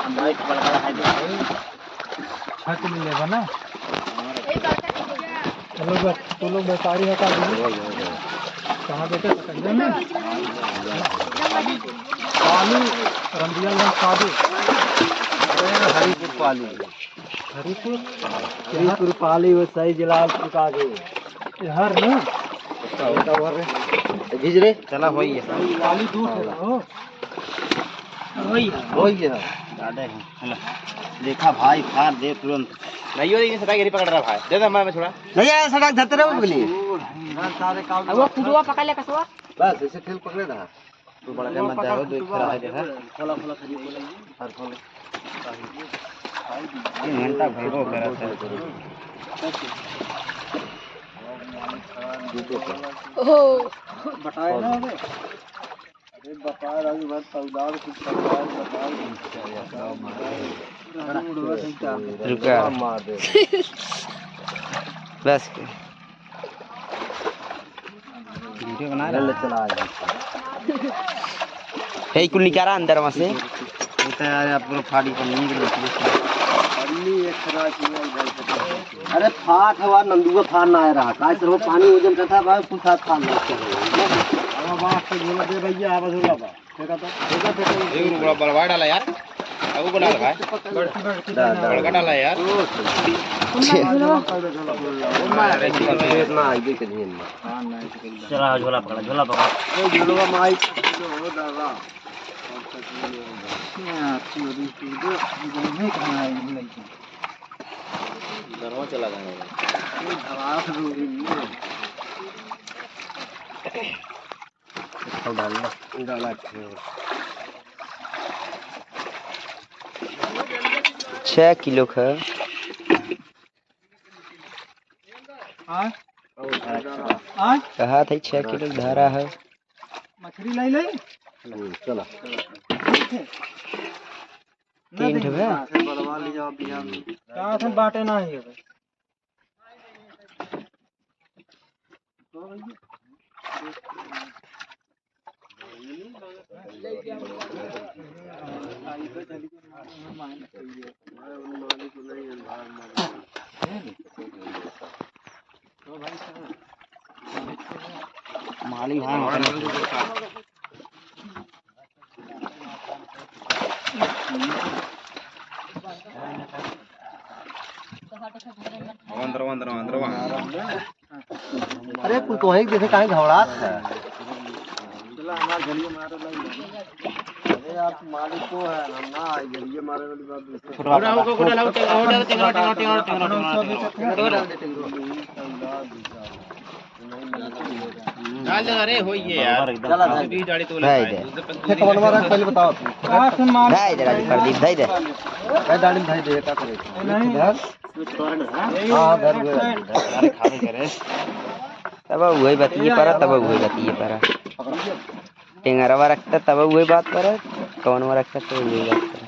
Mic बड़ा है छत में लेगा ना। तो लोग व्यापारी हटा दीजिए। कहाँ बेटे सकंजे में पाली रंदियागंज साधु हरिपुर पाली हरिपुर पाली वो सही जलालपुर का आगे हर ना गिजरे चला वही है पाली दूर है वही है हेलो देखा भाई फार दे तुरंत नहीं हो रही सटा गिरी पकड़ रहा भाई दे दे मैं थोड़ा नहीं यार सटा धरते रहो बोली सारे काम वो कुदवा पकड़ ले कसवा बस ऐसे खेल पकड़े रहा तो बड़ा के मत जाओ देख रहा है देखा खोला खोला खरीद बोले हर खोले 3 घंटा भरबो करा था ओहो बताए ना अबे अरे बता रही बात सौदार कुछ रुका मार दे बस वीडियो बना ले चला हे कुल निकारा अंदर वहां से तो यार पूरा फाड़ी पर निकल अन्नी एक तरह की अरे फाट हवा नंदुआ फाड़ ना आ रहा काय से वो पानी वजन का था भाई कुछ हाथ फाड़ ना अब बात से बोला दे भैया आवाज होला बा देखा तो एक रुपया बलवा डाला यार अब को डाल भाई बड़का डाला यार ना आगे के दिन में चला झोला पकड़ा ओ झोला माई हो डाला दरवा चला जाएगा डाला 6 किलो का कहा था 6 किलो धारा है मछली लाई लाई चला तीन ठे बलवा ले जाओ बिहार में क्या थे बाटे ना ही है माली भाई अरे तू तो एक जैसे काहे घबरात है चला हमार गलिए मारे लग अरे आप मालिक को है हम ना गलिए मारे वाली बात थोड़ा होगा कोड़ा लाओ टेंगरा डाल दे अरे होई है यार चला भी गाड़ी तो लगा है बनवा रहा पहले बताओ कहां से मार दे दे प्रदीप दे दे काय डाली भाई दे का करे नहीं हां घर अरे खावे करे तब वही बतिए पर टेंगरवा रखता तब वही बात पर कौनवा रखता तो वही बात पर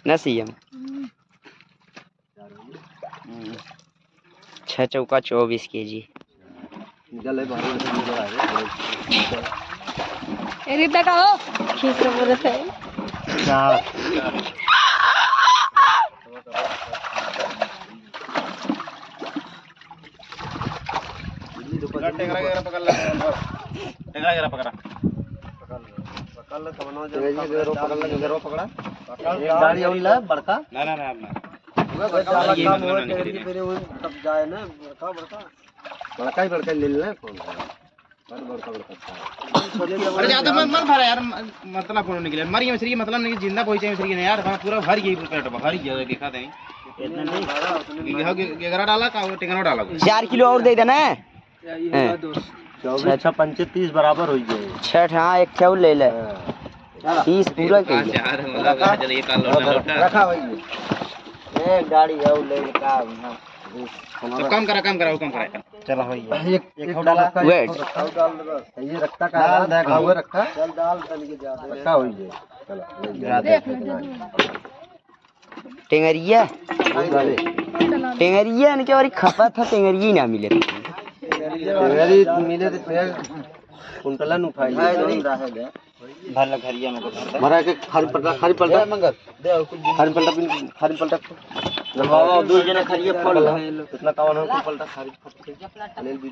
ना सीएम 6 चौका 24 केजी रिदा का हो खींच रहा बोलत है टेंगरा पकड़ ले पकड़ ले तब नो जरो पकड़ा एक गाड़ी और ला बड़का ना तब जाए ना बड़का ही ले ले कौन बड़का अरे ज्यादा मत भरा यार मतलब फोन निकले मरी मछली मतलब नहीं जिंदा पहुंचे मछली ने यार पूरा भर गई पेट भर गया दिखा दे इतना नहीं 11 डाला का टेंगरा डाला 4 किलो और दे देना 24-25 बराबर हो जाए 6 हां एक ठेव ले ले 30 पूरा के रखा भाई एक गाड़ी है ले का तो कम करा चलो भाई एक डाला वेट डाल दे बस ये रखता का डाल हुए रखा चल डाल तन के ज्यादा रखा हो जाए चलो टेंगरिया ने के और खपा था टेंगरिया ना मिले टेंगरी मिले तो फिर कुंटला नु खाई है भला घरिया में मरा के खाली पलटा खाली पलटा मंगत दे खाली पलटा लगाओ दो जने खरिए फल इतना कावन हो पलटा खाली लेल भी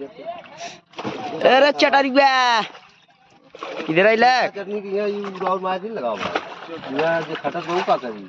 अरे चटरिया इधर आइला चटनी की ये और मार दिन लगाओ यार जे खटक बहु का करी